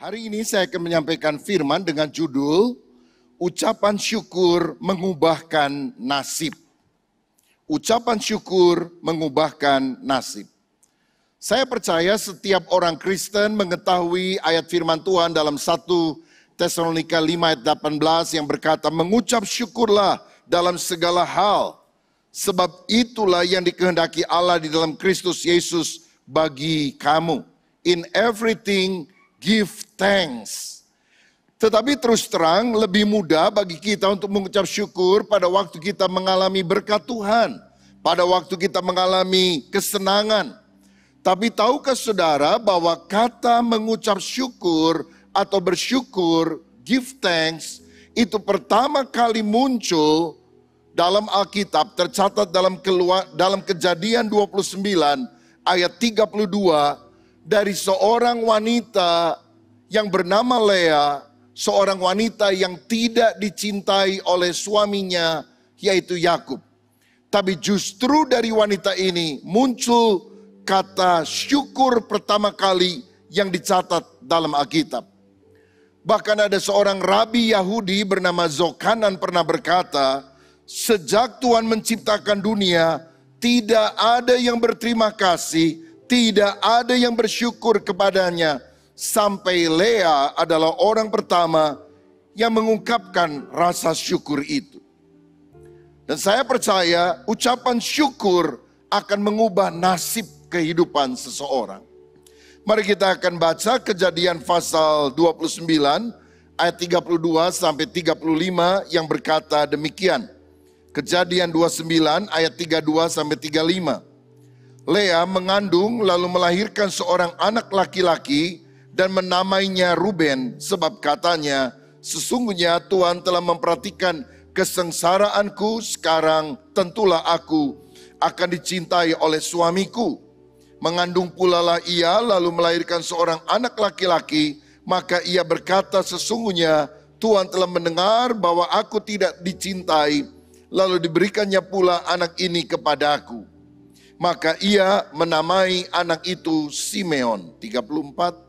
Hari ini saya akan menyampaikan firman dengan judul Ucapan Syukur Mengubahkan Nasib. Ucapan syukur mengubahkan nasib. Saya percaya setiap orang Kristen mengetahui ayat firman Tuhan dalam 1 Tesalonika 5 ayat 18 yang berkata, mengucap syukurlah dalam segala hal, sebab itulah yang dikehendaki Allah di dalam Kristus Yesus bagi kamu. In everything give thanks. Tetapi terus terang lebih mudah bagi kita untuk mengucap syukur pada waktu kita mengalami berkat Tuhan. Pada waktu kita mengalami kesenangan. Tapi tahukah saudara bahwa kata mengucap syukur atau bersyukur, give thanks, itu pertama kali muncul dalam Alkitab, tercatat dalam Kejadian 29 ayat 32, dari seorang wanita yang bernama Lea, seorang wanita yang tidak dicintai oleh suaminya, yaitu Yakub. Tapi justru dari wanita ini muncul kata syukur pertama kali yang dicatat dalam Alkitab. Bahkan ada seorang rabi Yahudi bernama Zokanan pernah berkata, sejak Tuhan menciptakan dunia, tidak ada yang berterima kasih, tidak ada yang bersyukur kepadanya, sampai Lea adalah orang pertama yang mengungkapkan rasa syukur itu. Dan saya percaya ucapan syukur akan mengubah nasib kehidupan seseorang. Mari kita akan baca Kejadian pasal 29 ayat 32 sampai 35 yang berkata demikian. Kejadian 29 ayat 32 sampai 35. Lea mengandung lalu melahirkan seorang anak laki-laki dan menamainya Ruben, sebab katanya, sesungguhnya Tuhan telah memperhatikan kesengsaraanku, sekarang tentulah aku akan dicintai oleh suamiku. Mengandung pula lah ia lalu melahirkan seorang anak laki-laki, maka ia berkata, sesungguhnya Tuhan telah mendengar bahwa aku tidak dicintai, lalu diberikannya pula anak ini kepadaku. Maka ia menamai anak itu Simeon. 34.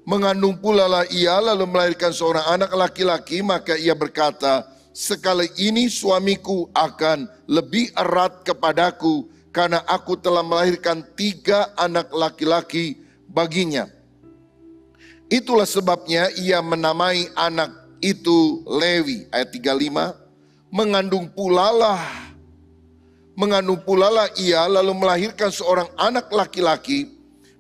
Mengandung pula lah ia lalu melahirkan seorang anak laki-laki, maka ia berkata, sekali ini suamiku akan lebih erat kepadaku, karena aku telah melahirkan 3 anak laki-laki baginya. Itulah sebabnya ia menamai anak itu Lewi. Ayat 35. Mengandung pula lah ia lalu melahirkan seorang anak laki-laki,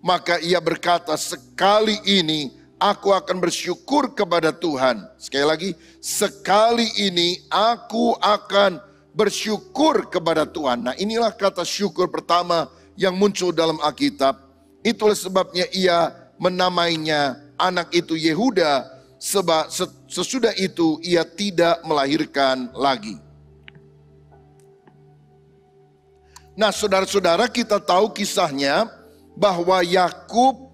maka ia berkata, sekali ini aku akan bersyukur kepada Tuhan. Sekali lagi, sekali ini aku akan bersyukur kepada Tuhan. Nah, inilah kata syukur pertama yang muncul dalam Alkitab. Itulah sebabnya ia menamainya anak itu Yehuda, sebab sesudah itu ia tidak melahirkan lagi. Nah, saudara-saudara, kita tahu kisahnya bahwa Yakub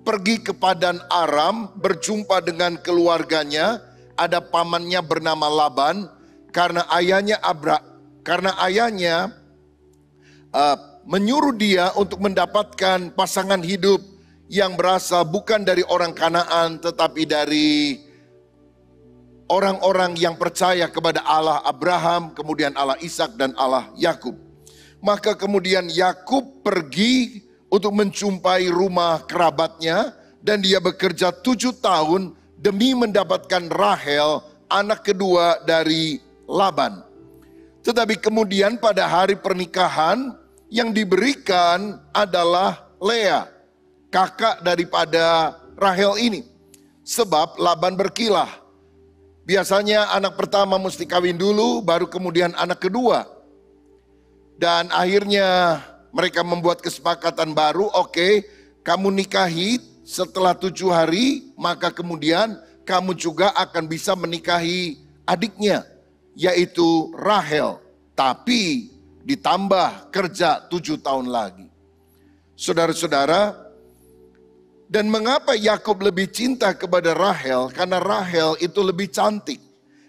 pergi ke Padan Aram, berjumpa dengan keluarganya. Ada pamannya bernama Laban, karena ayahnya menyuruh dia untuk mendapatkan pasangan hidup yang berasal bukan dari orang Kanaan, tetapi dari orang-orang yang percaya kepada Allah Abraham, kemudian Allah Ishak dan Allah Yakub. Maka kemudian Yakub pergi untuk menjumpai rumah kerabatnya, dan dia bekerja 7 tahun demi mendapatkan Rahel, anak kedua dari Laban. Tetapi kemudian pada hari pernikahan yang diberikan adalah Lea, kakak daripada Rahel ini. Sebab Laban berkilah. Biasanya anak pertama mesti kawin dulu, baru kemudian anak kedua. Dan akhirnya mereka membuat kesepakatan baru, oke, kamu nikahi setelah 7 hari, maka kemudian kamu juga akan bisa menikahi adiknya, yaitu Rahel. Tapi ditambah kerja 7 tahun lagi. Saudara-saudara, dan mengapa Yakub lebih cinta kepada Rahel? Karena Rahel itu lebih cantik.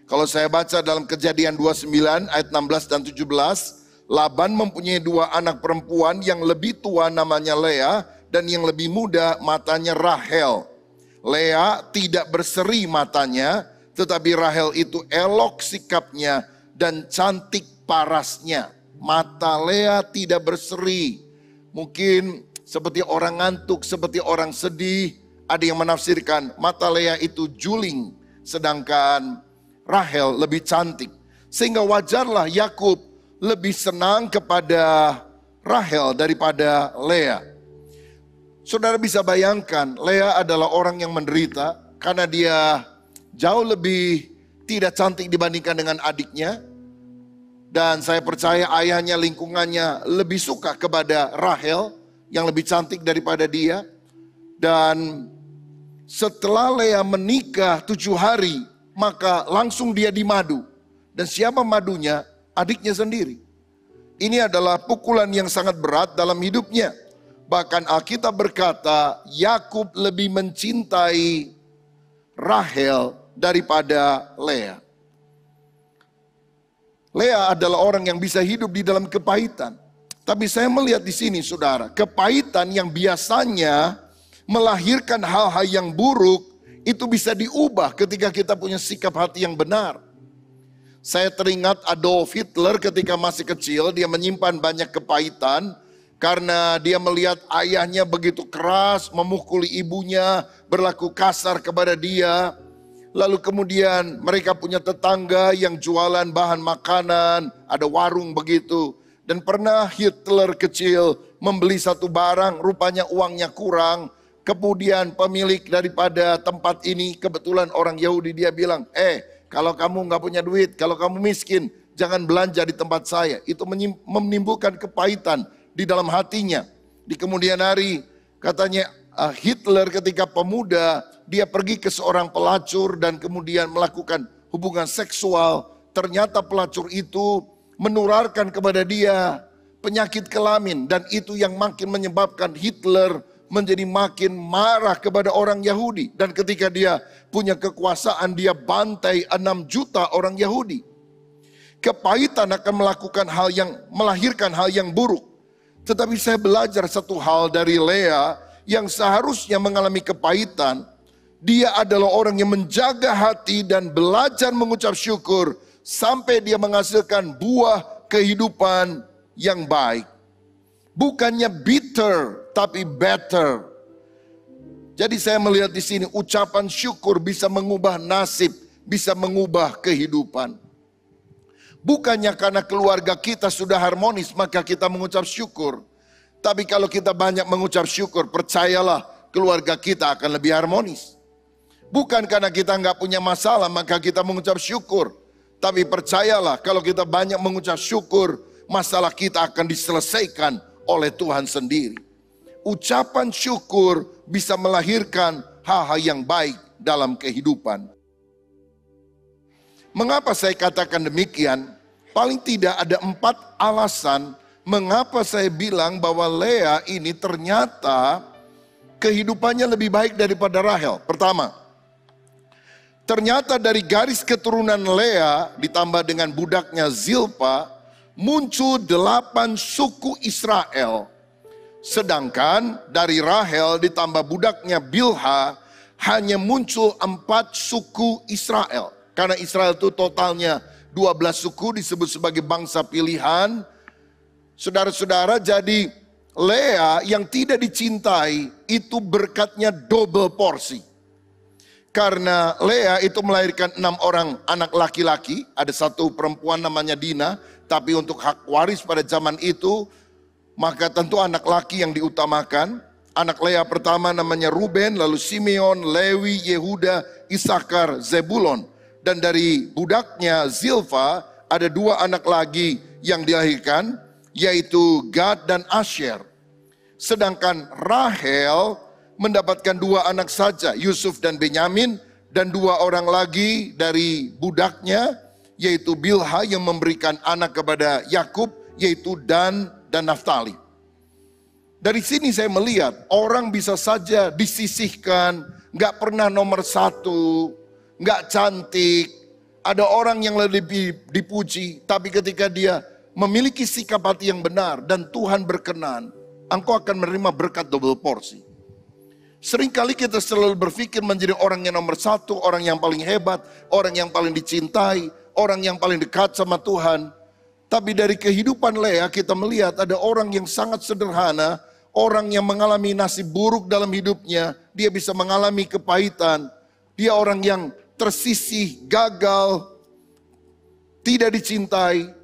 Kalau saya baca dalam Kejadian 29 ayat 16 dan 17, Laban mempunyai 2 anak perempuan, yang lebih tua namanya Lea dan yang lebih muda matanya Rahel. Lea tidak berseri matanya, tetapi Rahel itu elok sikapnya dan cantik parasnya. Mata Lea tidak berseri. Mungkin seperti orang ngantuk, seperti orang sedih. Ada yang menafsirkan mata Lea itu juling, sedangkan Rahel lebih cantik. Sehingga wajarlah Yakub lebih senang kepada Rahel daripada Lea. Saudara bisa bayangkan, Lea adalah orang yang menderita karena dia jauh lebih tidak cantik dibandingkan dengan adiknya. Dan saya percaya ayahnya, lingkungannya lebih suka kepada Rahel yang lebih cantik daripada dia. Dan setelah Lea menikah 7 hari, maka langsung dia dimadu. Dan siapa madunya? Adiknya sendiri. Ini adalah pukulan yang sangat berat dalam hidupnya. Bahkan Alkitab berkata, Yakub lebih mencintai Rahel daripada Lea. Lea adalah orang yang bisa hidup di dalam kepahitan. Tapi saya melihat di sini saudara, kepahitan yang biasanya melahirkan hal-hal yang buruk, itu bisa diubah ketika kita punya sikap hati yang benar. Saya teringat Adolf Hitler ketika masih kecil, dia menyimpan banyak kepahitan karena dia melihat ayahnya begitu keras, memukuli ibunya, berlaku kasar kepada dia. Lalu kemudian mereka punya tetangga yang jualan bahan makanan, ada warung begitu. Dan pernah Hitler kecil membeli satu barang, rupanya uangnya kurang. Kemudian pemilik daripada tempat ini kebetulan orang Yahudi, dia bilang, kalau kamu nggak punya duit, kalau kamu miskin, jangan belanja di tempat saya. Itu menimbulkan kepahitan di dalam hatinya. Di kemudian hari katanya Hitler ketika pemuda, dia pergi ke seorang pelacur dan kemudian melakukan hubungan seksual. Ternyata pelacur itu menurarkan kepada dia penyakit kelamin. Dan itu yang makin menyebabkan Hitler menjadi makin marah kepada orang Yahudi. Dan ketika dia punya kekuasaan, dia bantai 6 juta orang Yahudi. Kepahitan akan melahirkan hal yang buruk. Tetapi saya belajar satu hal dari Lea yang seharusnya mengalami kepahitan. Dia adalah orang yang menjaga hati dan belajar mengucap syukur sampai dia menghasilkan buah kehidupan yang baik. Bukannya bitter, tapi better. Jadi saya melihat di sini ucapan syukur bisa mengubah nasib, bisa mengubah kehidupan. Bukannya karena keluarga kita sudah harmonis maka kita mengucap syukur. Tapi kalau kita banyak mengucap syukur, percayalah keluarga kita akan lebih harmonis. Bukan karena kita nggak punya masalah maka kita mengucap syukur. Tapi percayalah kalau kita banyak mengucap syukur, masalah kita akan diselesaikan oleh Tuhan sendiri. Ucapan syukur bisa melahirkan hal-hal yang baik dalam kehidupan. Mengapa saya katakan demikian? Paling tidak ada 4 alasan mengapa saya bilang bahwa Lea ini ternyata kehidupannya lebih baik daripada Rahel. Pertama, ternyata dari garis keturunan Lea ditambah dengan budaknya Zilpa, muncul 8 suku Israel. Sedangkan dari Rahel ditambah budaknya Bilha, hanya muncul 4 suku Israel. Karena Israel itu totalnya 12 suku disebut sebagai bangsa pilihan. Saudara-saudara, jadi Lea yang tidak dicintai itu berkatnya double porsi. Karena Lea itu melahirkan 6 orang anak laki-laki, ada 1 perempuan namanya Dina, tapi untuk hak waris pada zaman itu, maka tentu anak laki yang diutamakan. Anak Lea pertama namanya Ruben, lalu Simeon, Lewi, Yehuda, Isakar, Zebulon. Dan dari budaknya Zilpa ada 2 anak lagi yang dilahirkan, yaitu Gad dan Asher. Sedangkan Rahel mendapatkan 2 anak saja, Yusuf dan Benyamin, dan 2 orang lagi dari budaknya, yaitu Bilha yang memberikan anak kepada Yakub, yaitu Dan dan Naftali. Dari sini saya melihat orang bisa saja disisihkan, gak pernah nomor 1, gak cantik, ada orang yang lebih dipuji, tapi ketika dia memiliki sikap hati yang benar dan Tuhan berkenan, engkau akan menerima berkat double porsi. Seringkali kita selalu berpikir menjadi orang yang nomor satu, orang yang paling hebat, orang yang paling dicintai, orang yang paling dekat sama Tuhan. Tapi dari kehidupan Lea kita melihat ada orang yang sangat sederhana, orang yang mengalami nasib buruk dalam hidupnya, dia bisa mengalami kepahitan. Dia orang yang tersisih, gagal, tidak dicintai.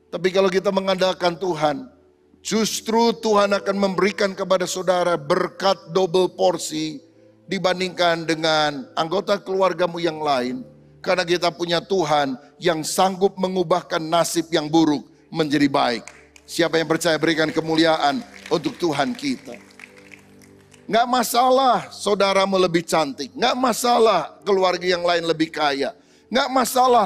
Tapi kalau kita mengandalkan Tuhan, justru Tuhan akan memberikan kepada saudara berkat double porsi dibandingkan dengan anggota keluargamu yang lain. Karena kita punya Tuhan yang sanggup mengubahkan nasib yang buruk menjadi baik. Siapa yang percaya berikan kemuliaan untuk Tuhan kita. Nggak masalah saudaramu lebih cantik. Nggak masalah keluarga yang lain lebih kaya. Nggak masalah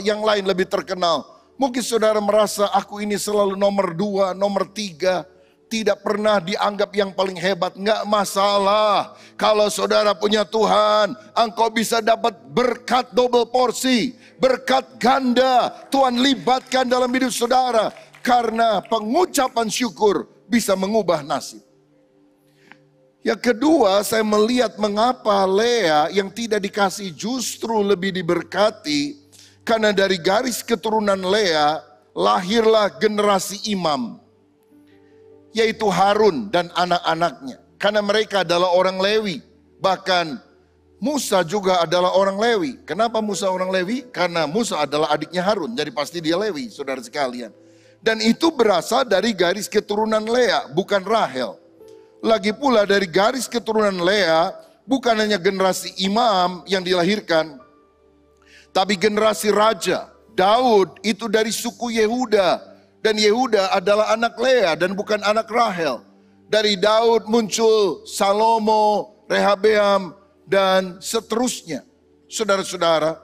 yang lain lebih terkenal. Mungkin saudara merasa aku ini selalu nomor 2, nomor 3. Tidak pernah dianggap yang paling hebat. Nggak masalah. Kalau saudara punya Tuhan, engkau bisa dapat berkat double porsi. Berkat ganda. Tuhan libatkan dalam hidup saudara. Karena pengucapan syukur bisa mengubah nasib. Yang kedua, saya melihat mengapa Lea yang tidak dikasih justru lebih diberkati. Karena dari garis keturunan Lea lahirlah generasi imam, yaitu Harun dan anak-anaknya. Karena mereka adalah orang Lewi. Bahkan Musa juga adalah orang Lewi. Kenapa Musa orang Lewi? Karena Musa adalah adiknya Harun. Jadi pasti dia Lewi, saudara sekalian. Dan itu berasal dari garis keturunan Lea, bukan Rahel. Lagi pula dari garis keturunan Lea, bukan hanya generasi imam yang dilahirkan, tapi generasi raja. Daud itu dari suku Yehuda. Dan Yehuda adalah anak Lea dan bukan anak Rahel. Dari Daud muncul Salomo, Rehabeam, dan seterusnya. Saudara-saudara,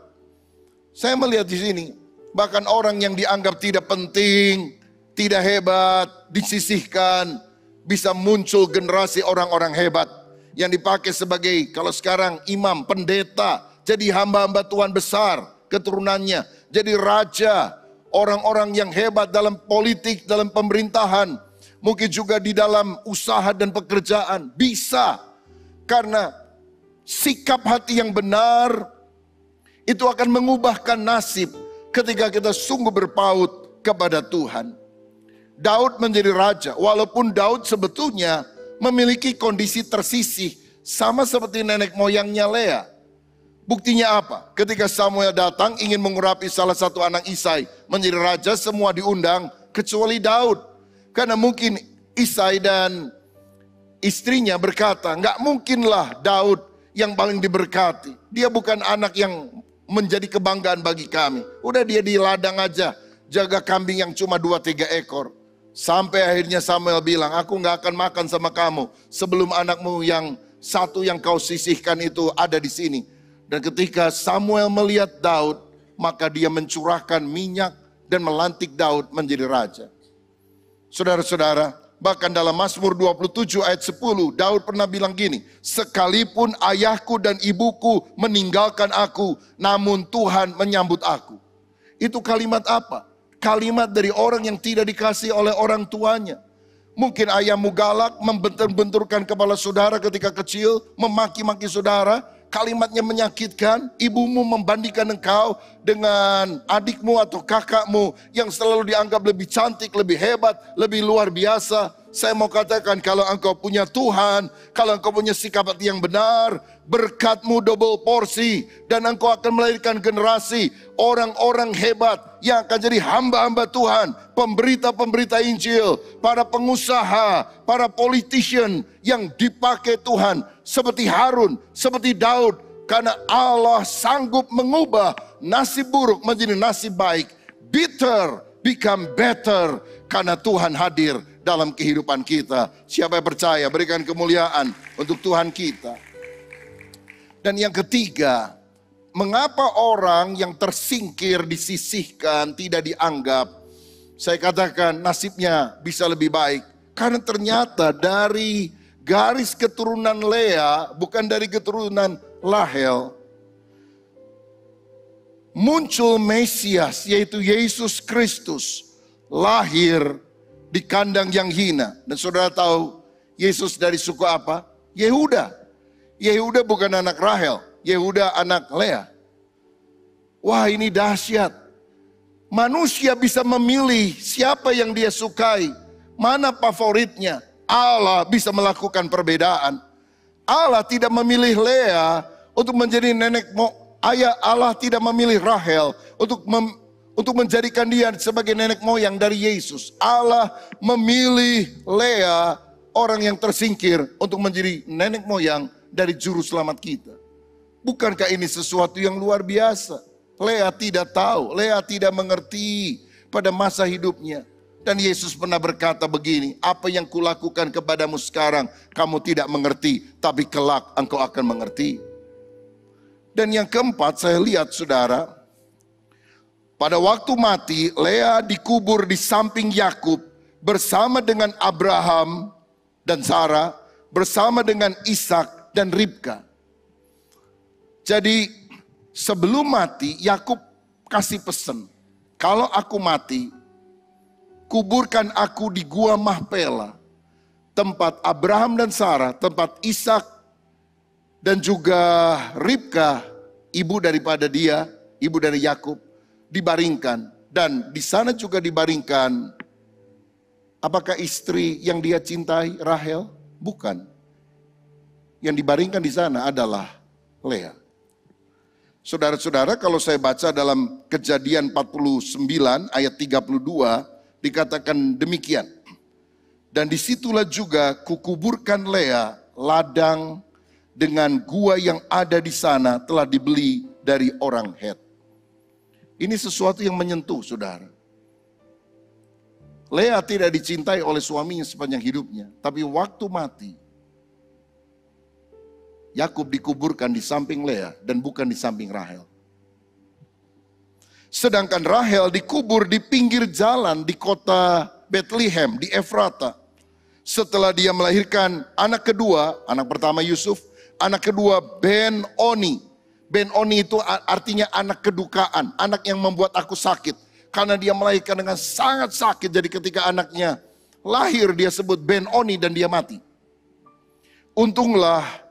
saya melihat di sini, bahkan orang yang dianggap tidak penting, tidak hebat, disisihkan, bisa muncul generasi orang-orang hebat. Yang dipakai sebagai, kalau sekarang imam, pendeta, jadi hamba-hamba Tuhan besar keturunannya. Jadi raja, orang-orang yang hebat dalam politik, dalam pemerintahan. Mungkin juga di dalam usaha dan pekerjaan. Bisa. Karena sikap hati yang benar itu akan mengubahkan nasib ketika kita sungguh berpaut kepada Tuhan. Daud menjadi raja. Walaupun Daud sebetulnya memiliki kondisi tersisih. Sama seperti nenek moyangnya Lea. Buktinya apa? Ketika Samuel datang ingin mengurapi salah satu anak Isai menjadi raja, semua diundang kecuali Daud. Karena mungkin Isai dan istrinya berkata, nggak mungkinlah Daud yang paling diberkati. Dia bukan anak yang menjadi kebanggaan bagi kami. Udah dia di ladang aja, jaga kambing yang cuma 2-3 ekor. Sampai akhirnya Samuel bilang, aku nggak akan makan sama kamu sebelum anakmu yang satu yang kau sisihkan itu ada di sini. Dan ketika Samuel melihat Daud, maka dia mencurahkan minyak dan melantik Daud menjadi raja. Saudara-saudara, bahkan dalam Mazmur 27 ayat 10, Daud pernah bilang gini, sekalipun ayahku dan ibuku meninggalkan aku, namun Tuhan menyambut aku. Itu kalimat apa? Kalimat dari orang yang tidak dikasih oleh orang tuanya. Mungkin ayahmu galak, membentur-benturkan kepala saudara ketika kecil, memaki-maki saudara. Kalimatnya menyakitkan, ibumu membandingkan engkau dengan adikmu atau kakakmu yang selalu dianggap lebih cantik, lebih hebat, lebih luar biasa. Saya mau katakan kalau engkau punya Tuhan, kalau engkau punya sikap hati yang benar, berkatmu double porsi dan engkau akan melahirkan generasi orang-orang hebat yang akan jadi hamba-hamba Tuhan, pemberita-pemberita Injil, para pengusaha, para politician yang dipakai Tuhan seperti Harun, seperti Daud, karena Allah sanggup mengubah nasib buruk menjadi nasib baik. Bitter become better karena Tuhan hadir dalam kehidupan kita. Siapa yang percaya berikan kemuliaan untuk Tuhan kita. Dan yang ketiga, mengapa orang yang tersingkir, disisihkan, tidak dianggap, saya katakan nasibnya bisa lebih baik. Karena ternyata dari garis keturunan Lea, bukan dari keturunan Rahel, muncul Mesias, yaitu Yesus Kristus, lahir di kandang yang hina. Dan saudara tahu Yesus dari suku apa? Yehuda. Yehuda bukan anak Rahel, Yehuda anak Lea. Wah, ini dahsyat. Manusia bisa memilih siapa yang dia sukai, mana favoritnya. Allah bisa melakukan perbedaan. Allah tidak memilih Lea untuk menjadi nenek ayah. Allah tidak memilih Rahel untuk menjadikan dia sebagai nenek moyang dari Yesus. Allah memilih Lea, orang yang tersingkir, untuk menjadi nenek moyang dari juru selamat kita. Bukankah ini sesuatu yang luar biasa? Lea tidak tahu, Lea tidak mengerti pada masa hidupnya. Dan Yesus pernah berkata begini, apa yang kulakukan kepadamu sekarang kamu tidak mengerti, tapi kelak engkau akan mengerti. Dan yang keempat, saya lihat saudara, pada waktu mati Lea dikubur di samping Yakub bersama dengan Abraham dan Sarah, bersama dengan Ishak dan Ribka. Jadi sebelum mati Yakub kasih pesan, kalau aku mati, kuburkan aku di gua Mahpela, tempat Abraham dan Sarah, tempat Ishak dan juga Ribka, ibu daripada dia, ibu dari Yakub, dibaringkan. Dan di sana juga dibaringkan, apakah istri yang dia cintai Rahel? Bukan. Yang dibaringkan di sana adalah Lea. Saudara-saudara, kalau saya baca dalam Kejadian 49 ayat 32, dikatakan demikian. Dan disitulah juga kukuburkan Lea, ladang dengan gua yang ada di sana telah dibeli dari orang Het. Ini sesuatu yang menyentuh saudara. Lea tidak dicintai oleh suaminya sepanjang hidupnya. Tapi waktu mati, Yakub dikuburkan di samping Lea dan bukan di samping Rahel. Sedangkan Rahel dikubur di pinggir jalan di kota Bethlehem, di Efrata. Setelah dia melahirkan anak kedua, anak pertama Yusuf, anak kedua Ben-Oni. Ben-Oni itu artinya anak kedukaan, anak yang membuat aku sakit. Karena dia melahirkan dengan sangat sakit, jadi ketika anaknya lahir dia sebut Ben-Oni dan dia mati. Untunglah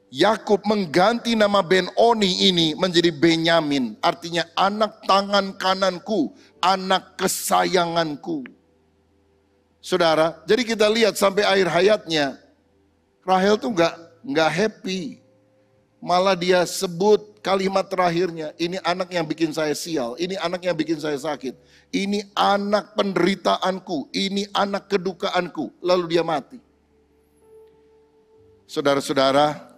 Yakub mengganti nama Ben-Oni ini menjadi Benyamin. Artinya anak tangan kananku, anak kesayanganku. Saudara, jadi kita lihat sampai akhir hayatnya, Rahel tuh nggak happy. Malah dia sebut kalimat terakhirnya, ini anak yang bikin saya sial, ini anak yang bikin saya sakit. Ini anak penderitaanku, ini anak kedukaanku. Lalu dia mati. Saudara-saudara,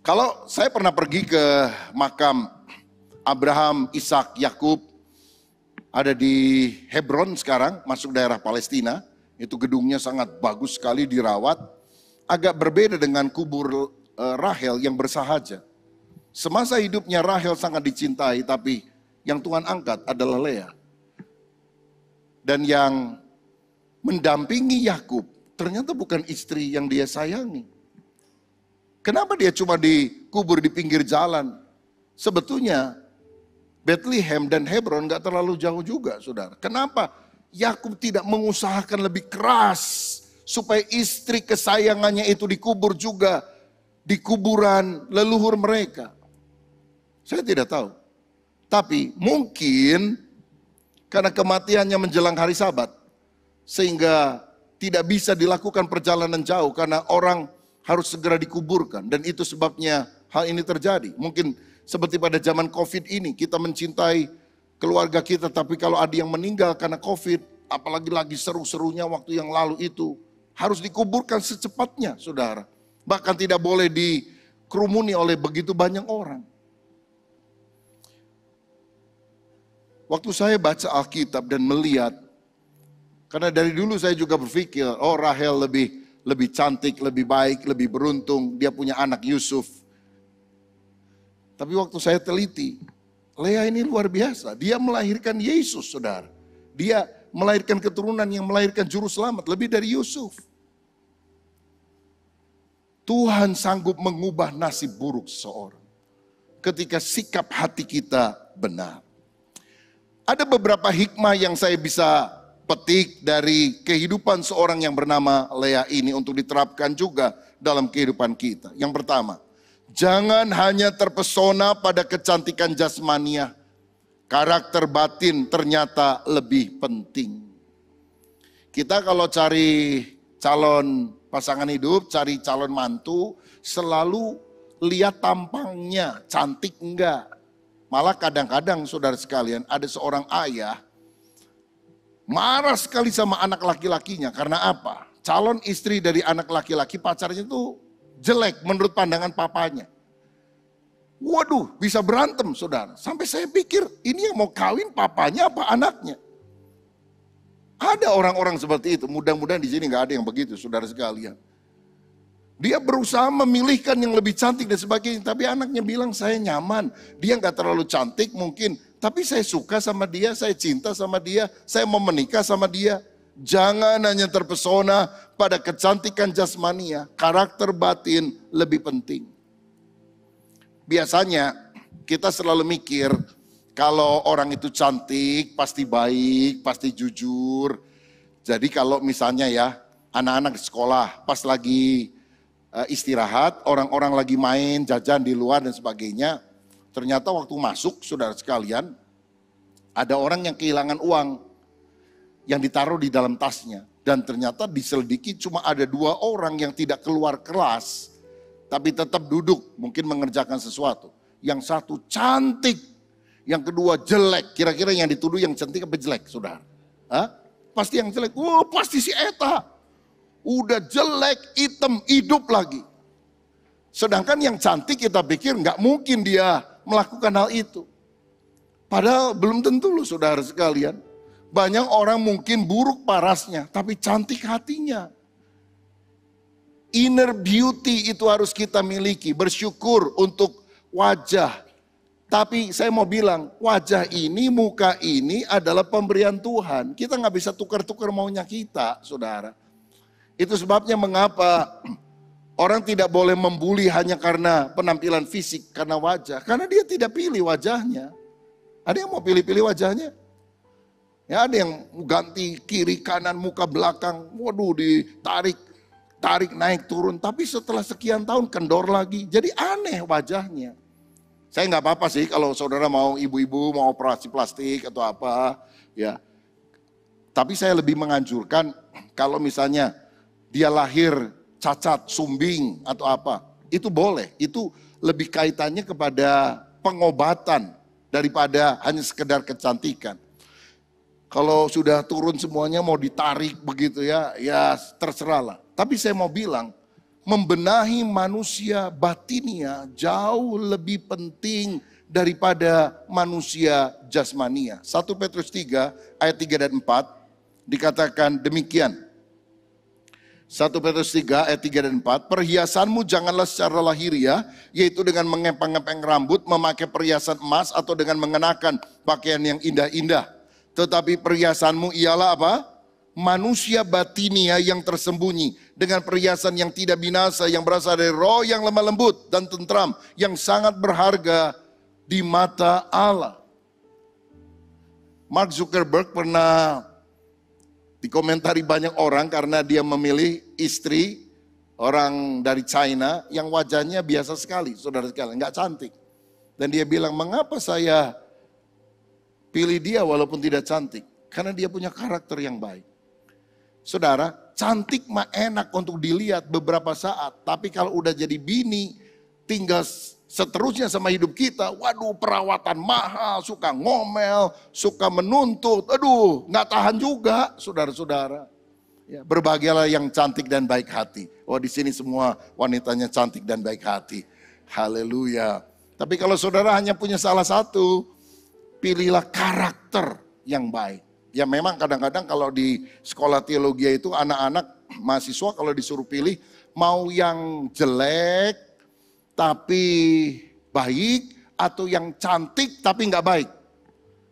kalau saya pernah pergi ke makam Abraham, Ishak, Yakub, ada di Hebron sekarang, masuk daerah Palestina. Itu gedungnya sangat bagus sekali dirawat. Agak berbeda dengan kubur Rahel yang bersahaja. Semasa hidupnya Rahel sangat dicintai, tapi yang Tuhan angkat adalah Lea. Dan yang mendampingi Yakub ternyata bukan istri yang dia sayangi. Kenapa dia cuma dikubur di pinggir jalan? Sebetulnya Bethlehem dan Hebron gak terlalu jauh juga saudara. Kenapa Yakub tidak mengusahakan lebih keras supaya istri kesayangannya itu dikubur juga di kuburan leluhur mereka? Saya tidak tahu. Tapi mungkin karena kematiannya menjelang hari Sabat, sehingga tidak bisa dilakukan perjalanan jauh karena orang harus segera dikuburkan. Dan itu sebabnya hal ini terjadi. Mungkin seperti pada zaman COVID ini, kita mencintai keluarga kita, tapi kalau ada yang meninggal karena COVID, apalagi lagi seru-serunya waktu yang lalu itu, harus dikuburkan secepatnya saudara. Bahkan tidak boleh dikerumuni oleh begitu banyak orang. Waktu saya baca Alkitab dan melihat, karena dari dulu saya juga berpikir, oh Rahel lebih cantik, lebih baik, lebih beruntung, dia punya anak Yusuf. Tapi waktu saya teliti, Lea ini luar biasa, dia melahirkan Yesus saudara. Dia melahirkan keturunan yang melahirkan juru selamat, lebih dari Yusuf. Tuhan sanggup mengubah nasib buruk seseorang ketika sikap hati kita benar. Ada beberapa hikmah yang saya bisa petik dari kehidupan seorang yang bernama Lea ini untuk diterapkan juga dalam kehidupan kita. Yang pertama, jangan hanya terpesona pada kecantikan jasmania. Karakter batin ternyata lebih penting. Kita kalau cari calon pasangan hidup, cari calon mantu, selalu lihat tampangnya, cantik enggak. Malah kadang-kadang saudara sekalian, ada seorang ayah marah sekali sama anak laki-lakinya. Karena apa? Calon istri dari anak laki-laki pacarnya itu jelek menurut pandangan papanya. Waduh, bisa berantem saudara. Sampai saya pikir ini yang mau kawin papanya apa anaknya? Ada orang-orang seperti itu. Mudah-mudahan di sini nggak ada yang begitu saudara sekalian. Dia berusaha memilihkan yang lebih cantik dan sebagainya. Tapi anaknya bilang saya nyaman. Dia nggak terlalu cantik mungkin. Tapi saya suka sama dia, saya cinta sama dia. Saya mau menikah sama dia. Jangan hanya terpesona pada kecantikan jasmania. Karakter batin lebih penting. Biasanya kita selalu mikir kalau orang itu cantik pasti baik, pasti jujur. Jadi kalau misalnya ya anak-anak di sekolah pas lagi istirahat, orang-orang lagi main, jajan di luar dan sebagainya. Ternyata waktu masuk, saudara sekalian, ada orang yang kehilangan uang yang ditaruh di dalam tasnya. Dan ternyata diselidiki cuma ada 2 orang yang tidak keluar kelas, tapi tetap duduk, mungkin mengerjakan sesuatu. Yang satu cantik, yang kedua jelek. Kira-kira yang dituduh yang cantik apa jelek, saudara? Hah? Pasti yang jelek. Pasti si Eta. Udah jelek, hitam, hidup lagi. Sedangkan yang cantik kita pikir nggak mungkin dia melakukan hal itu. Padahal belum tentu loh saudara sekalian. Banyak orang mungkin buruk parasnya, tapi cantik hatinya. Inner beauty itu harus kita miliki, bersyukur untuk wajah. Tapi saya mau bilang, wajah ini, muka ini adalah pemberian Tuhan. Kita nggak bisa tukar-tukar maunya kita, saudara. Itu sebabnya mengapa orang tidak boleh membuli hanya karena penampilan fisik, karena wajah. Karena dia tidak pilih wajahnya. Ada yang mau pilih-pilih wajahnya? Ya ada yang ganti kiri, kanan, muka, belakang. Waduh ditarik, naik, turun. Tapi setelah sekian tahun kendor lagi. Jadi aneh wajahnya. Saya nggak apa-apa sih kalau saudara mau ibu-ibu mau operasi plastik atau apa. Ya. Tapi saya lebih menganjurkan kalau misalnya dia lahir cacat, sumbing atau apa, itu boleh. Itu lebih kaitannya kepada pengobatan daripada hanya sekedar kecantikan. Kalau sudah turun semuanya mau ditarik begitu ya terserahlah. Tapi saya mau bilang, membenahi manusia batinnya jauh lebih penting daripada manusia jasmania. 1 Petrus 3 ayat 3 dan 4 dikatakan demikian. 1 Petrus 3 ayat 3 dan 4, perhiasanmu janganlah secara lahiriah, yaitu dengan mengepang-ngepang rambut, memakai perhiasan emas atau dengan mengenakan pakaian yang indah-indah. Tetapi perhiasanmu ialah apa? Manusia batinia yang tersembunyi, dengan perhiasan yang tidak binasa, yang berasal dari roh yang lemah lembut dan tentram, yang sangat berharga di mata Allah. Mark Zuckerberg pernah dikomentari banyak orang karena dia memilih istri orang dari China yang wajahnya biasa sekali, saudara sekalian, nggak cantik. Dan dia bilang, mengapa saya pilih dia walaupun tidak cantik? Karena dia punya karakter yang baik. Saudara, cantik mah enak untuk dilihat beberapa saat, tapi kalau udah jadi bini, tinggal seterusnya sama hidup kita, waduh perawatan mahal, suka ngomel, suka menuntut, aduh nggak tahan juga saudara-saudara. Ya, berbahagialah yang cantik dan baik hati. Oh di sini semua wanitanya cantik dan baik hati. Haleluya. Tapi kalau saudara hanya punya salah satu, pilihlah karakter yang baik. Ya memang kadang-kadang kalau di sekolah teologi itu anak-anak mahasiswa kalau disuruh pilih mau yang jelek tapi baik atau yang cantik tapi nggak baik.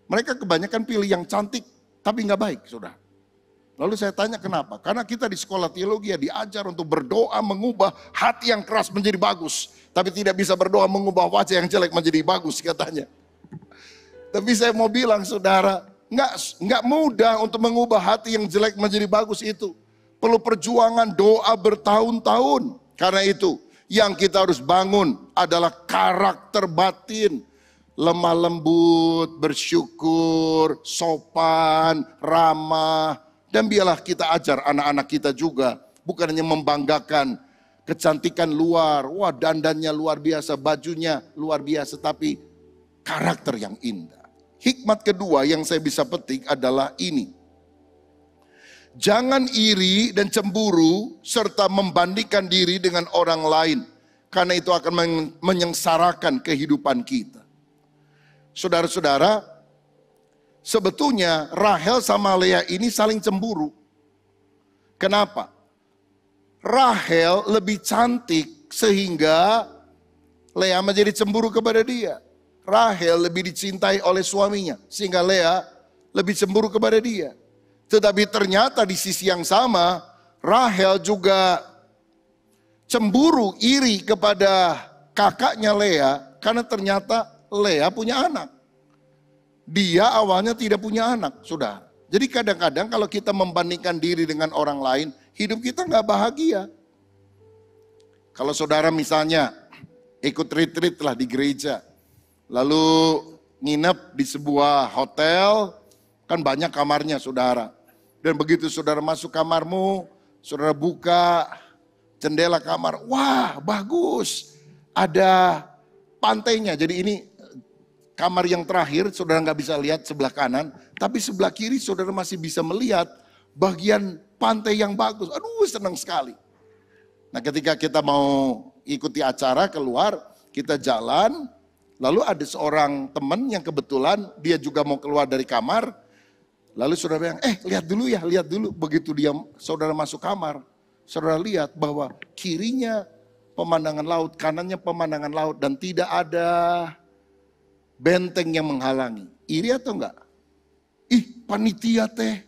Mereka kebanyakan pilih yang cantik tapi nggak baik, saudara. Lalu saya tanya kenapa? Karena kita di sekolah teologi ya diajar untuk berdoa mengubah hati yang keras menjadi bagus. Tapi tidak bisa berdoa mengubah wajah yang jelek menjadi bagus katanya. Tapi saya mau bilang saudara, Nggak mudah untuk mengubah hati yang jelek menjadi bagus itu. Perlu perjuangan doa bertahun-tahun. Karena itu yang kita harus bangun adalah karakter batin. Lemah lembut, bersyukur, sopan, ramah. Dan biarlah kita ajar anak-anak kita juga. Bukan hanya membanggakan kecantikan luar. Wah, dandannya luar biasa, bajunya luar biasa. Tapi karakter yang indah. Hikmat kedua yang saya bisa petik adalah ini. Jangan iri dan cemburu serta membandingkan diri dengan orang lain. Karena itu akan menyengsarakan kehidupan kita. Saudara-saudara, sebetulnya Rahel sama Lea ini saling cemburu. Kenapa? Rahel lebih cantik sehingga Lea menjadi cemburu kepada dia. Rahel lebih dicintai oleh suaminya sehingga Lea lebih cemburu kepada dia. Tetapi ternyata di sisi yang sama Rahel juga cemburu, iri kepada kakaknya Lea karena ternyata Lea punya anak. Dia awalnya tidak punya anak, saudara. Jadi kadang-kadang kalau kita membandingkan diri dengan orang lain, hidup kita nggak bahagia. Kalau saudara misalnya ikut retreat lah di gereja, lalu nginep di sebuah hotel, kan banyak kamarnya saudara. Dan begitu saudara masuk kamarmu, saudara buka jendela kamar, wah bagus, ada pantainya. Jadi ini kamar yang terakhir, saudara nggak bisa lihat sebelah kanan, tapi sebelah kiri saudara masih bisa melihat bagian pantai yang bagus. Aduh senang sekali. Nah ketika kita mau ikuti acara keluar, kita jalan, lalu ada seorang teman yang kebetulan dia juga mau keluar dari kamar. Lalu saudara bilang, lihat dulu ya, lihat dulu. Begitu dia saudara masuk kamar, saudara lihat bahwa kirinya pemandangan laut, kanannya pemandangan laut. Dan tidak ada benteng yang menghalangi. Iri atau enggak? Ih panitia teh,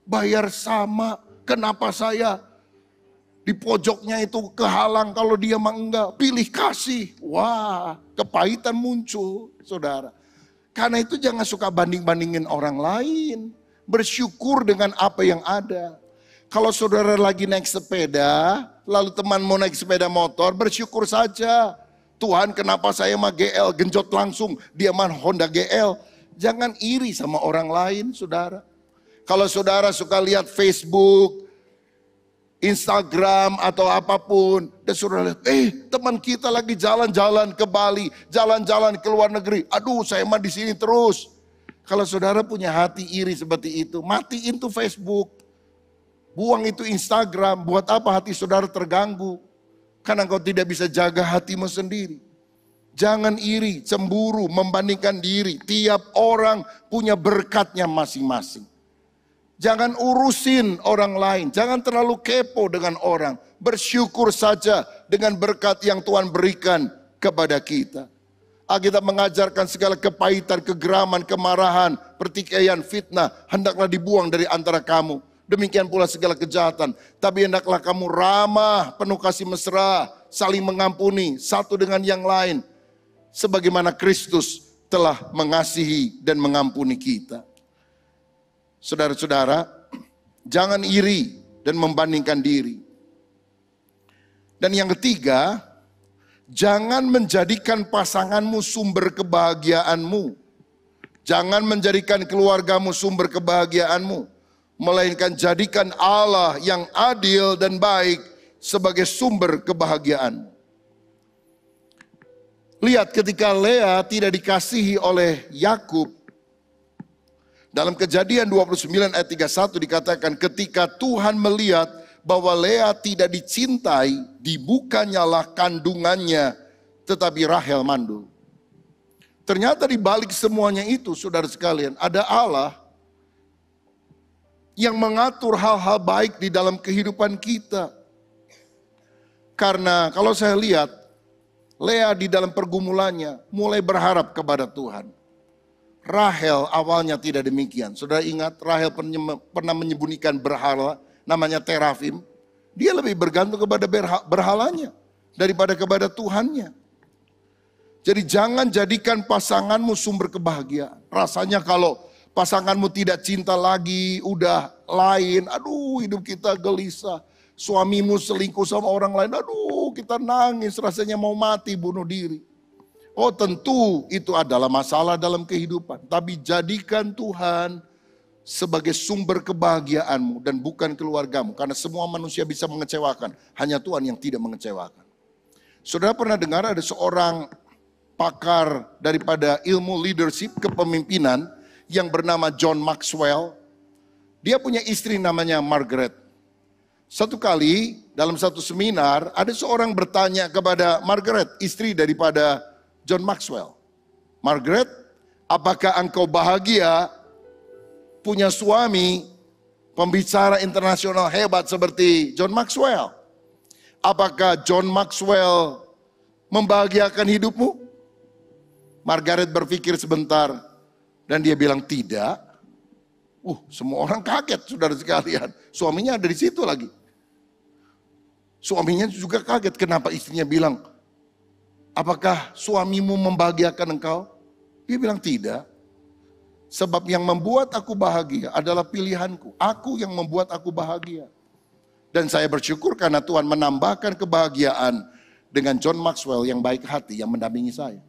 bayar sama, kenapa saya di pojoknya itu kehalang, kalau dia mah enggak, pilih kasih. Wah, kepahitan muncul, saudara. Karena itu jangan suka banding-bandingin orang lain. Bersyukur dengan apa yang ada. Kalau saudara lagi naik sepeda, lalu teman mau naik sepeda motor, bersyukur saja. Tuhan kenapa saya mah GL, genjot langsung, dia mah Honda GL. Jangan iri sama orang lain, saudara. Kalau saudara suka lihat Facebook, Instagram atau apapun, dan saudara lihat, teman kita lagi jalan-jalan ke Bali, jalan-jalan ke luar negeri. Aduh, saya mah di sini terus. Kalau saudara punya hati iri seperti itu, matiin tuh Facebook. Buang itu Instagram, buat apa hati saudara terganggu? Karena engkau tidak bisa jaga hatimu sendiri. Jangan iri, cemburu, membandingkan diri. Tiap orang punya berkatnya masing-masing. Jangan urusin orang lain, jangan terlalu kepo dengan orang. Bersyukur saja dengan berkat yang Tuhan berikan kepada kita. Alkitab mengajarkan segala kepahitan, kegeraman, kemarahan, pertikaian, fitnah, hendaklah dibuang dari antara kamu. Demikian pula segala kejahatan. Tapi hendaklah kamu ramah, penuh kasih mesra, saling mengampuni satu dengan yang lain. Sebagaimana Kristus telah mengasihi dan mengampuni kita. Saudara-saudara, jangan iri dan membandingkan diri. Dan yang ketiga, jangan menjadikan pasanganmu sumber kebahagiaanmu. Jangan menjadikan keluargamu sumber kebahagiaanmu. Melainkan jadikan Allah yang adil dan baik sebagai sumber kebahagiaan. Lihat ketika Lea tidak dikasihi oleh Yakub, dalam Kejadian 29 ayat 31 dikatakan ketika Tuhan melihat bahwa Lea tidak dicintai, dibukanyalah kandungannya, tetapi Rahel mandul. Ternyata di balik semuanya itu, saudara sekalian, ada Allah yang mengatur hal-hal baik di dalam kehidupan kita. Karena kalau saya lihat, Lea di dalam pergumulannya mulai berharap kepada Tuhan. Rahel awalnya tidak demikian. Saudara ingat Rahel pernah menyembunyikan berhala namanya terafim. Dia lebih bergantung kepada berhalanya daripada kepada Tuhannya. Jadi jangan jadikan pasanganmu sumber kebahagiaan. Rasanya kalau Pasanganmu tidak cinta lagi, udah lain. Aduh, hidup kita gelisah. Suamimu selingkuh sama orang lain. Aduh, kita nangis, rasanya mau mati, bunuh diri. Oh, tentu itu adalah masalah dalam kehidupan. Tapi jadikan Tuhan sebagai sumber kebahagiaanmu dan bukan keluargamu. Karena semua manusia bisa mengecewakan. Hanya Tuhan yang tidak mengecewakan. Saudara pernah dengar ada seorang pakar daripada ilmu leadership kepemimpinan yang bernama John Maxwell. Dia punya istri namanya Margaret. Satu kali dalam satu seminar ada seorang bertanya kepada Margaret, istri daripada John Maxwell. Margaret, apakah engkau bahagia punya suami pembicara internasional hebat seperti John Maxwell? Apakah John Maxwell membahagiakan hidupmu? Margaret berpikir sebentar dan dia bilang tidak. Semua orang kaget, saudara sekalian. Suaminya ada di situ lagi. Suaminya juga kaget, kenapa istrinya bilang, apakah suamimu membahagiakan engkau? Dia bilang tidak. Sebab yang membuat aku bahagia adalah pilihanku. Aku yang membuat aku bahagia. Dan saya bersyukur karena Tuhan menambahkan kebahagiaan dengan John Maxwell yang baik hati yang mendampingi saya.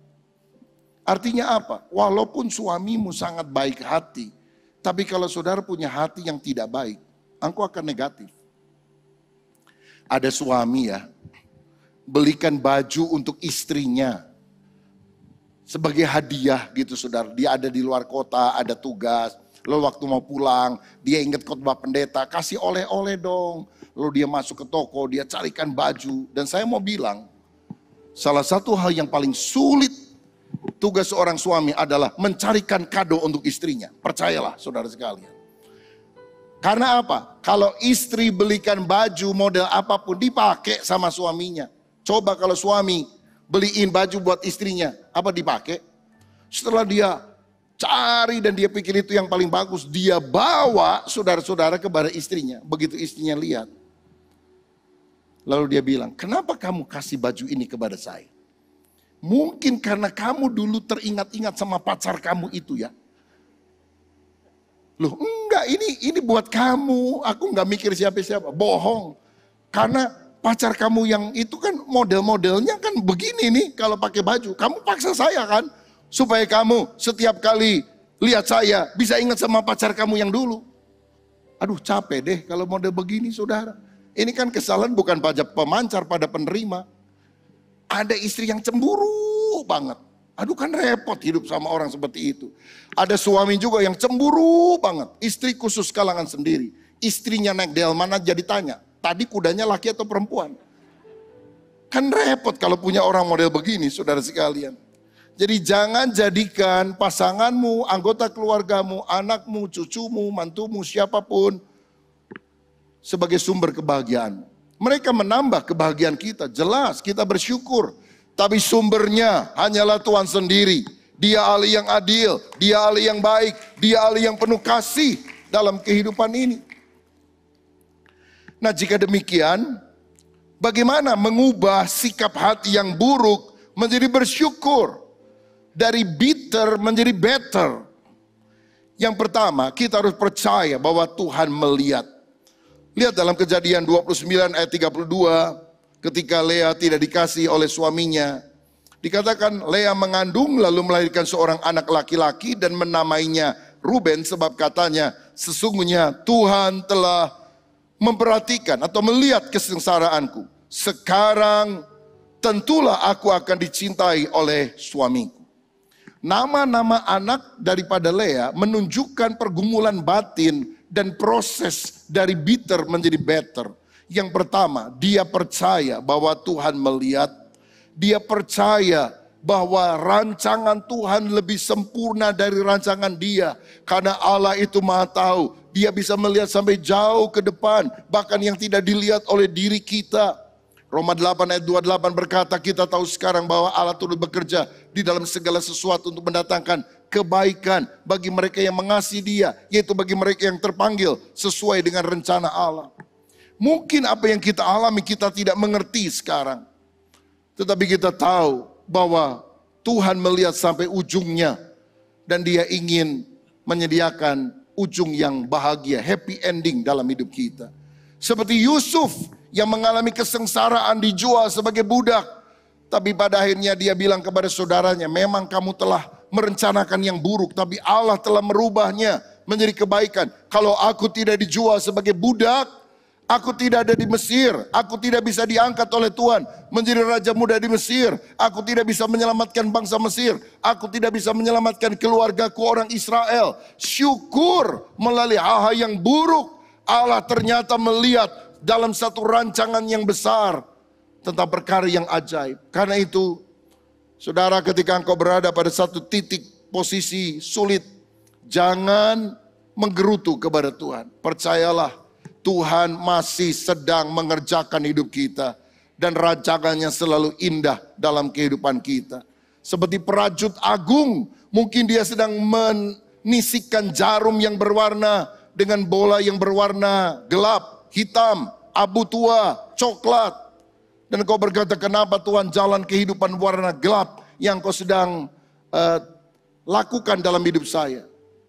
Artinya apa? Walaupun suamimu sangat baik hati, tapi kalau saudara punya hati yang tidak baik, engkau akan negatif. Ada suami ya, belikan baju untuk istrinya sebagai hadiah gitu saudara. Dia ada di luar kota, ada tugas. Lalu waktu mau pulang, dia ingat khotbah pendeta, kasih oleh-oleh dong. Lalu dia masuk ke toko, dia carikan baju. Dan saya mau bilang, salah satu hal yang paling sulit tugas seorang suami adalah mencarikan kado untuk istrinya. Percayalah saudara sekalian. Karena apa? Kalau istri belikan baju model apapun dipakai sama suaminya. Coba kalau suami beliin baju buat istrinya, apa dipakai? Setelah dia cari dan dia pikir itu yang paling bagus, dia bawa saudara-saudara kepada istrinya. Begitu istrinya lihat, lalu dia bilang, kenapa kamu kasih baju ini kepada saya? Mungkin karena kamu dulu teringat-ingat sama pacar kamu itu ya. Loh enggak, ini buat kamu, aku enggak mikir siapa-siapa, bohong. Karena pacar kamu yang itu kan model-modelnya kan begini nih kalau pakai baju. Kamu paksa saya kan, supaya kamu setiap kali lihat saya bisa ingat sama pacar kamu yang dulu. Aduh capek deh kalau model begini saudara. Ini kan kesalahan bukan pajak pemancar pada penerima. Ada istri yang cemburu banget. Aduh kan repot hidup sama orang seperti itu. Ada suami juga yang cemburu banget. Istri khusus kalangan sendiri. Istrinya naik delman aja ditanya, tadi kudanya laki atau perempuan? Kan repot kalau punya orang model begini saudara sekalian. Jadi jangan jadikan pasanganmu, anggota keluargamu, anakmu, cucumu, mantumu, siapapun sebagai sumber kebahagiaan. Mereka menambah kebahagiaan kita, jelas kita bersyukur. Tapi sumbernya hanyalah Tuhan sendiri. Dia Allah yang adil, Dia Allah yang baik, Dia Allah yang penuh kasih dalam kehidupan ini. Nah jika demikian, bagaimana mengubah sikap hati yang buruk menjadi bersyukur? Dari bitter menjadi better. Yang pertama, kita harus percaya bahwa Tuhan melihat. Lihat dalam Kejadian 29 ayat 32. Ketika Lea tidak dikasih oleh suaminya, dikatakan Lea mengandung lalu melahirkan seorang anak laki-laki dan menamainya Ruben sebab katanya sesungguhnya Tuhan telah memperhatikan atau melihat kesengsaraanku. Sekarang tentulah aku akan dicintai oleh suamiku. Nama-nama anak daripada Lea menunjukkan pergumulan batin dan proses dari bitter menjadi better. Yang pertama, dia percaya bahwa Tuhan melihat. Dia percaya bahwa rancangan Tuhan lebih sempurna dari rancangan dia. Karena Allah itu Maha tahu. Dia bisa melihat sampai jauh ke depan. Bahkan yang tidak dilihat oleh diri kita. Roma 8 ayat 28 berkata, kita tahu sekarang bahwa Allah turut bekerja di dalam segala sesuatu untuk mendatangkan kebaikan bagi mereka yang mengasihi Dia. Yaitu bagi mereka yang terpanggil sesuai dengan rencana Allah. Mungkin apa yang kita alami kita tidak mengerti sekarang. Tetapi kita tahu bahwa Tuhan melihat sampai ujungnya. Dan Dia ingin menyediakan ujung yang bahagia, happy ending dalam hidup kita. Seperti Yusuf yang mengalami kesengsaraan, dijual sebagai budak. Tapi pada akhirnya dia bilang kepada saudaranya, memang kamu telah merencanakan yang buruk, tapi Allah telah merubahnya menjadi kebaikan. Kalau aku tidak dijual sebagai budak, aku tidak ada di Mesir, aku tidak bisa diangkat oleh Tuhan menjadi raja muda di Mesir. Aku tidak bisa menyelamatkan bangsa Mesir, aku tidak bisa menyelamatkan keluargaku orang Israel. Syukur melalui hal-hal yang buruk, Allah ternyata melihat dalam satu rancangan yang besar tentang perkara yang ajaib. Karena itu, saudara, ketika engkau berada pada satu titik posisi sulit, jangan menggerutu kepada Tuhan. Percayalah, Tuhan masih sedang mengerjakan hidup kita. Dan rancangannya selalu indah dalam kehidupan kita. Seperti perajut agung, mungkin dia sedang menisikan jarum yang berwarna dengan bola yang berwarna gelap, hitam, abu tua, coklat. Dan kau berkata, kenapa Tuhan jalan kehidupan warna gelap yang kau sedang lakukan dalam hidup saya?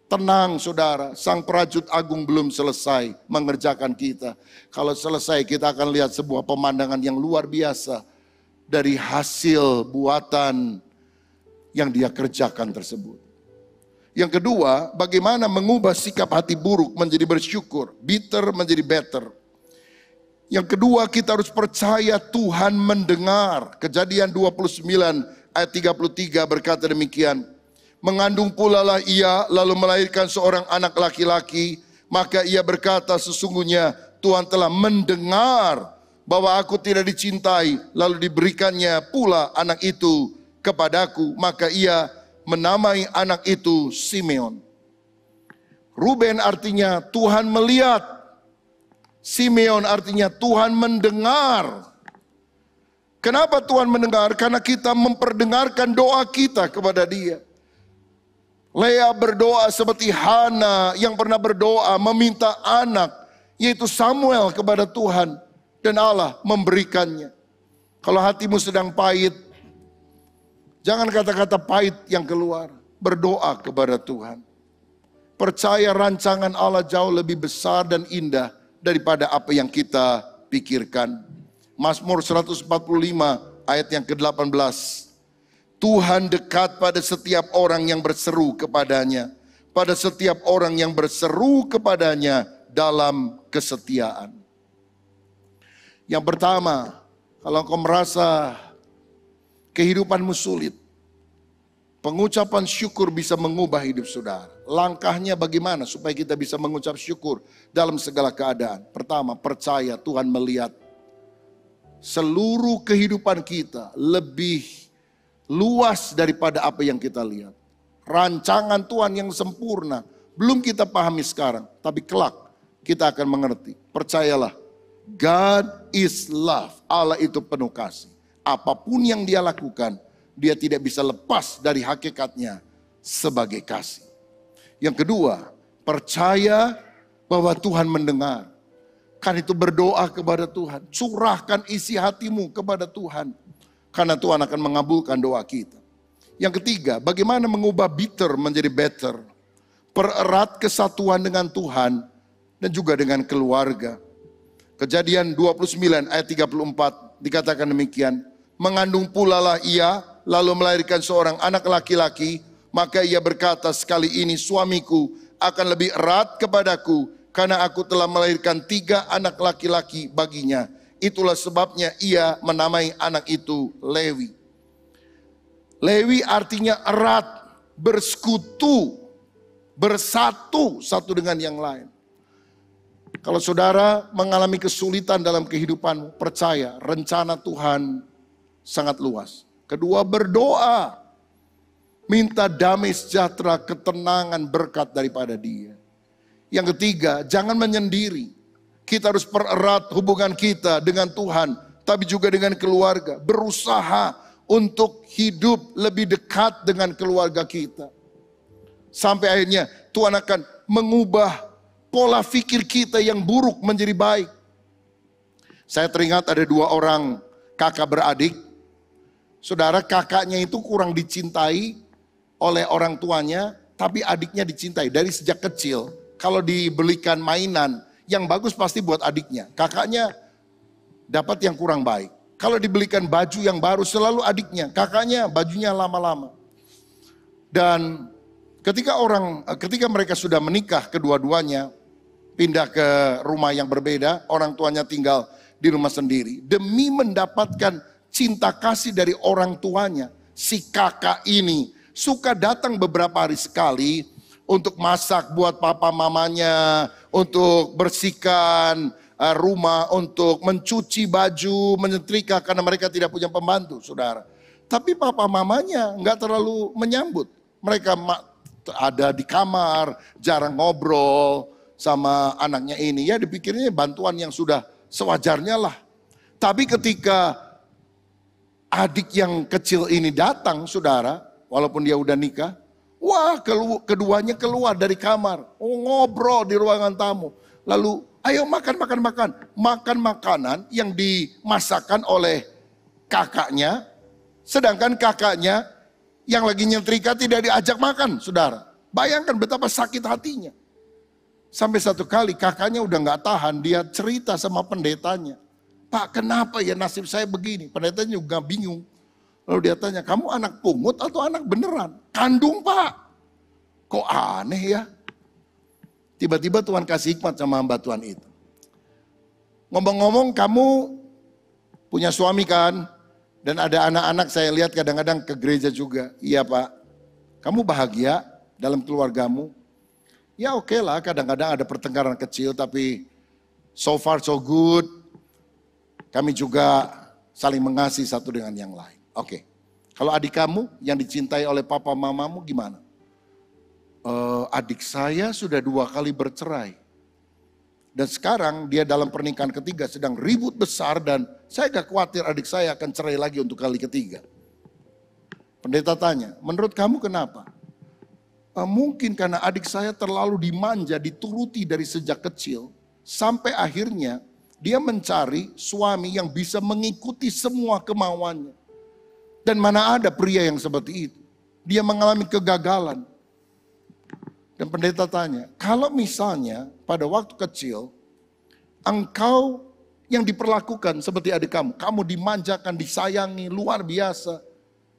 Tenang saudara, sang perajut agung belum selesai mengerjakan kita. Kalau selesai kita akan lihat sebuah pemandangan yang luar biasa dari hasil buatan yang dia kerjakan tersebut. Yang kedua, bagaimana mengubah sikap hati buruk menjadi bersyukur, bitter menjadi better. Yang kedua, kita harus percaya Tuhan mendengar. Kejadian 29 ayat 33 berkata demikian. Mengandung pula lah ia, lalu melahirkan seorang anak laki-laki. Maka ia berkata, sesungguhnya Tuhan telah mendengar bahwa aku tidak dicintai. Lalu diberikannya pula anak itu kepadaku. Maka ia menamai anak itu Simeon. Ruben artinya Tuhan melihat. Simeon artinya Tuhan mendengar. Kenapa Tuhan mendengar? Karena kita memperdengarkan doa kita kepada Dia. Lea berdoa seperti Hana yang pernah berdoa meminta anak, yaitu Samuel, kepada Tuhan. Dan Allah memberikannya. Kalau hatimu sedang pahit, jangan kata-kata pahit yang keluar. Berdoa kepada Tuhan. Percaya rancangan Allah jauh lebih besar dan indah daripada apa yang kita pikirkan. Mazmur 145 ayat yang ke-18. Tuhan dekat pada setiap orang yang berseru kepadanya. Pada setiap orang yang berseru kepadanya dalam kesetiaan. Yang pertama, kalau kau merasa kehidupanmu sulit, pengucapan syukur bisa mengubah hidup saudara. Langkahnya bagaimana supaya kita bisa mengucap syukur dalam segala keadaan? Pertama, percaya Tuhan melihat seluruh kehidupan kita lebih luas daripada apa yang kita lihat. Rancangan Tuhan yang sempurna belum kita pahami sekarang, tapi kelak kita akan mengerti. Percayalah, God is love. Allah itu penuh kasih. Apapun yang Dia lakukan, Dia tidak bisa lepas dari hakikatnya sebagai kasih. Yang kedua, percaya bahwa Tuhan mendengar. Karena itu berdoa kepada Tuhan. Curahkan isi hatimu kepada Tuhan. Karena Tuhan akan mengabulkan doa kita. Yang ketiga, bagaimana mengubah bitter menjadi better. Pererat kesatuan dengan Tuhan dan juga dengan keluarga. Kejadian 29 ayat 34 dikatakan demikian. Mengandung pula lah ia, lalu melahirkan seorang anak laki-laki. Maka ia berkata, sekali ini suamiku akan lebih erat kepadaku, karena aku telah melahirkan 3 anak laki-laki baginya. Itulah sebabnya ia menamai anak itu Lewi. Lewi artinya erat, bersekutu, bersatu satu dengan yang lain. Kalau saudara mengalami kesulitan dalam kehidupanmu, percaya rencana Tuhan sangat luas. Kedua, berdoa. Minta damai sejahtera, ketenangan, berkat daripada Dia. Yang ketiga, jangan menyendiri. Kita harus pererat hubungan kita dengan Tuhan, tapi juga dengan keluarga. Berusaha untuk hidup lebih dekat dengan keluarga kita. Sampai akhirnya Tuhan akan mengubah pola pikir kita yang buruk menjadi baik. Saya teringat ada 2 orang kakak beradik. Saudara, kakaknya itu kurang dicintai oleh orang tuanya tapi adiknya dicintai dari sejak kecil. Kalau dibelikan mainan yang bagus pasti buat adiknya. Kakaknya dapat yang kurang baik. Kalau dibelikan baju yang baru selalu adiknya. Kakaknya bajunya lama-lama. Dan ketika mereka sudah menikah kedua-duanya, pindah ke rumah yang berbeda, orang tuanya tinggal di rumah sendiri. Demi mendapatkan cinta kasih dari orang tuanya, si kakak ini suka datang beberapa hari sekali untuk masak buat papa mamanya, untuk bersihkan rumah, untuk mencuci baju, menyetrika karena mereka tidak punya pembantu, saudara. Tapi papa mamanya nggak terlalu menyambut. Mereka ada di kamar, jarang ngobrol sama anaknya ini. Ya dipikirnya bantuan yang sudah sewajarnya lah. Tapi ketika adik yang kecil ini datang, saudara, walaupun dia udah nikah, wah keduanya keluar dari kamar, ngobrol di ruangan tamu. Lalu ayo makan makanan yang dimasakkan oleh kakaknya, sedangkan kakaknya yang lagi nyetrika tidak diajak makan, saudara. Bayangkan betapa sakit hatinya. Sampai satu kali kakaknya udah gak tahan, dia cerita sama pendetanya. Pak, kenapa ya nasib saya begini? Pendetanya juga bingung. Lalu dia tanya, kamu anak pungut atau anak beneran? Kandung, Pak. Kok aneh ya? Tiba-tiba Tuhan kasih hikmat sama hamba Tuhan itu. Ngomong-ngomong, kamu punya suami kan? Dan ada anak-anak saya lihat kadang-kadang ke gereja juga. Iya Pak, kamu bahagia dalam keluargamu? Ya oke lah, kadang-kadang ada pertengkaran kecil tapi so far so good. Kami juga saling mengasihi satu dengan yang lain. Oke, kalau adik kamu yang dicintai oleh papa mamamu gimana? Adik saya sudah 2 kali bercerai. Dan sekarang dia dalam pernikahan ketiga sedang ribut besar dan saya gak khawatir adik saya akan cerai lagi untuk kali ketiga. Pendeta tanya, menurut kamu kenapa? Mungkin karena adik saya terlalu dimanja, dituruti dari sejak kecil. Sampai akhirnya dia mencari suami yang bisa mengikuti semua kemauannya. Dan mana ada pria yang seperti itu. Dia mengalami kegagalan. Dan pendeta tanya, kalau misalnya pada waktu kecil, engkau yang diperlakukan seperti adik kamu dimanjakan, disayangi, luar biasa.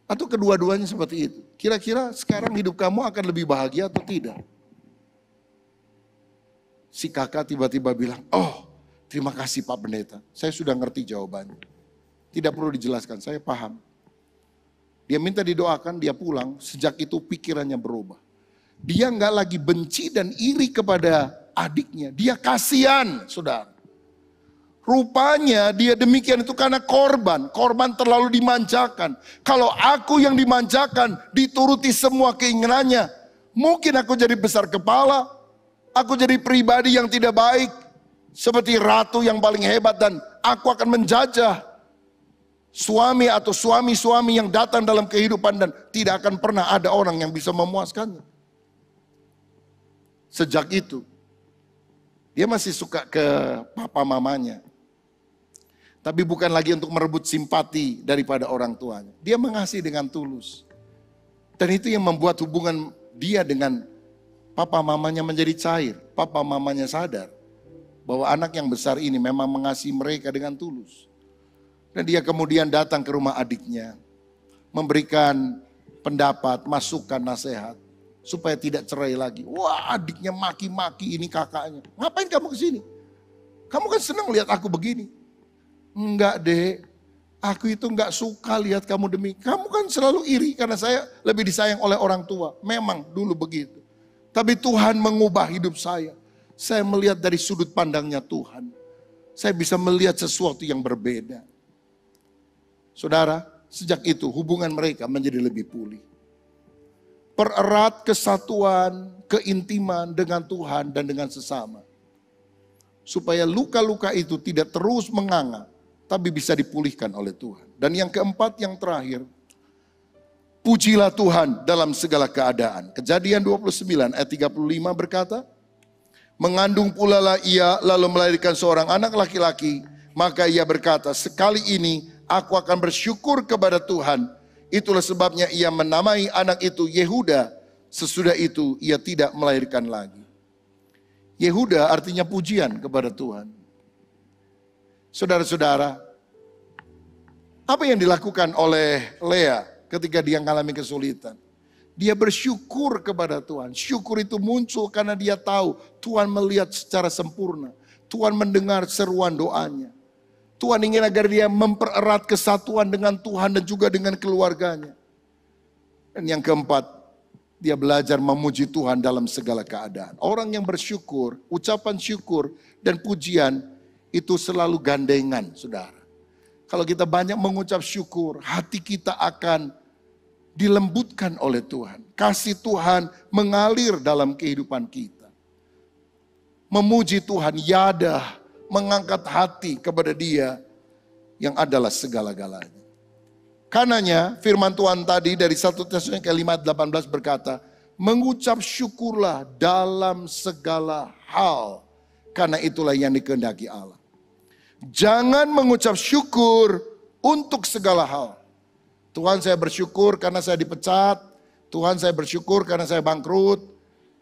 Atau kedua-duanya seperti itu. Kira-kira sekarang hidup kamu akan lebih bahagia atau tidak? Si kakak tiba-tiba bilang, oh terima kasih Pak Pendeta, saya sudah ngerti jawabannya. Tidak perlu dijelaskan, saya paham. Dia minta didoakan, dia pulang, sejak itu pikirannya berubah. Dia nggak lagi benci dan iri kepada adiknya. Dia kasihan, saudara. Rupanya dia demikian itu karena korban. Korban terlalu dimanjakan. Kalau aku yang dimanjakan, dituruti semua keinginannya. Mungkin aku jadi besar kepala. Aku jadi pribadi yang tidak baik. Seperti ratu yang paling hebat dan aku akan menjajah suami atau suami-suami yang datang dalam kehidupan dan tidak akan pernah ada orang yang bisa memuaskannya. Sejak itu, dia masih suka ke papa mamanya. Tapi bukan lagi untuk merebut simpati daripada orang tuanya. Dia mengasihi dengan tulus. Dan itu yang membuat hubungan dia dengan papa mamanya menjadi cair. Papa mamanya sadar bahwa anak yang besar ini memang mengasihi mereka dengan tulus. Dan dia kemudian datang ke rumah adiknya. Memberikan pendapat, masukan, nasihat. Supaya tidak cerai lagi. Wah, adiknya maki-maki ini kakaknya. Ngapain kamu kesini? Kamu kan senang lihat aku begini. Enggak dek, aku itu enggak suka lihat kamu demikian. Kamu kan selalu iri karena saya lebih disayang oleh orang tua. Memang dulu begitu. Tapi Tuhan mengubah hidup saya. Saya melihat dari sudut pandangnya Tuhan. Saya bisa melihat sesuatu yang berbeda. Saudara, sejak itu hubungan mereka menjadi lebih pulih. Pererat kesatuan, keintiman dengan Tuhan dan dengan sesama. Supaya luka-luka itu tidak terus menganga, tapi bisa dipulihkan oleh Tuhan. Dan yang keempat, yang terakhir, pujilah Tuhan dalam segala keadaan. Kejadian 29 ayat 35 berkata, mengandung pula lah ia lalu melahirkan seorang anak laki-laki, maka ia berkata, sekali ini aku akan bersyukur kepada Tuhan. Itulah sebabnya ia menamai anak itu Yehuda. Sesudah itu ia tidak melahirkan lagi. Yehuda artinya pujian kepada Tuhan. Saudara-saudara, apa yang dilakukan oleh Lea ketika dia mengalami kesulitan? Dia bersyukur kepada Tuhan. Syukur itu muncul karena dia tahu Tuhan melihat secara sempurna. Tuhan mendengar seruan doanya. Tuhan ingin agar dia mempererat kesatuan dengan Tuhan dan juga dengan keluarganya. Dan yang keempat, dia belajar memuji Tuhan dalam segala keadaan. Orang yang bersyukur, ucapan syukur dan pujian itu selalu gandengan, saudara. Kalau kita banyak mengucap syukur, hati kita akan dilembutkan oleh Tuhan. Kasih Tuhan mengalir dalam kehidupan kita. Memuji Tuhan, yadah, mengangkat hati kepada Dia yang adalah segala-galanya. Karenanya firman Tuhan tadi dari 1 Tesalonika 5:18 berkata, mengucap syukurlah dalam segala hal, karena itulah yang dikehendaki Allah. Jangan mengucap syukur untuk segala hal. Tuhan, saya bersyukur karena saya dipecat. Tuhan, saya bersyukur karena saya bangkrut.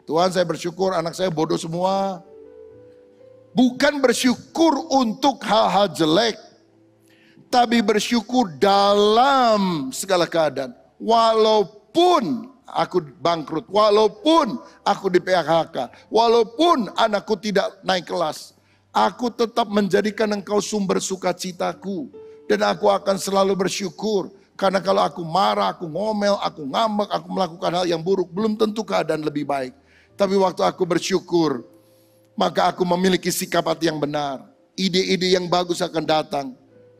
Tuhan, saya bersyukur anak saya bodoh semua. Bukan bersyukur untuk hal-hal jelek, tapi bersyukur dalam segala keadaan. Walaupun aku bangkrut, walaupun aku di PHK, walaupun anakku tidak naik kelas, aku tetap menjadikan Engkau sumber sukacitaku. Dan aku akan selalu bersyukur. Karena kalau aku marah, aku ngomel, aku ngambek, aku melakukan hal yang buruk, belum tentu keadaan lebih baik. Tapi waktu aku bersyukur, maka aku memiliki sikap hati yang benar. Ide-ide yang bagus akan datang.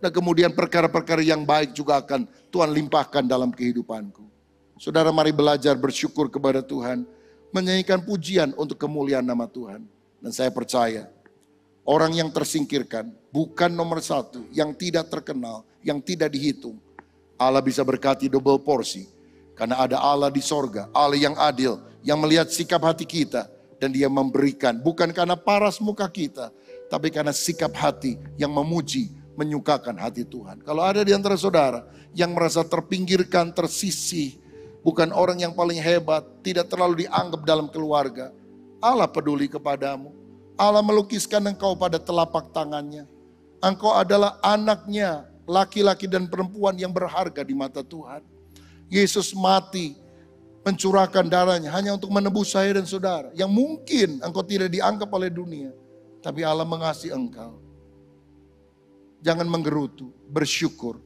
Dan kemudian perkara-perkara yang baik juga akan Tuhan limpahkan dalam kehidupanku. Saudara, mari belajar bersyukur kepada Tuhan. Menyanyikan pujian untuk kemuliaan nama Tuhan. Dan saya percaya, orang yang tersingkirkan bukan nomor satu, yang tidak terkenal, yang tidak dihitung. Allah bisa berkati double porsi. Karena ada Allah di sorga, Allah yang adil, yang melihat sikap hati kita. Dan Dia memberikan, bukan karena paras muka kita, tapi karena sikap hati yang memuji, menyukakan hati Tuhan. Kalau ada di antara saudara yang merasa terpinggirkan, tersisih, bukan orang yang paling hebat, tidak terlalu dianggap dalam keluarga, Allah peduli kepadamu. Allah melukiskan engkau pada telapak tangannya. Engkau adalah anaknya, laki-laki dan perempuan yang berharga di mata Tuhan. Yesus mati, mencurahkan darahnya hanya untuk menebus saya dan saudara. Yang mungkin engkau tidak dianggap oleh dunia, tapi Allah mengasihi engkau. Jangan menggerutu, bersyukur.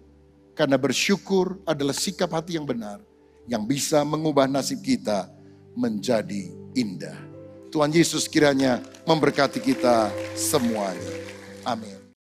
Karena bersyukur adalah sikap hati yang benar, yang bisa mengubah nasib kita menjadi indah. Tuhan Yesus kiranya memberkati kita semuanya. Amin.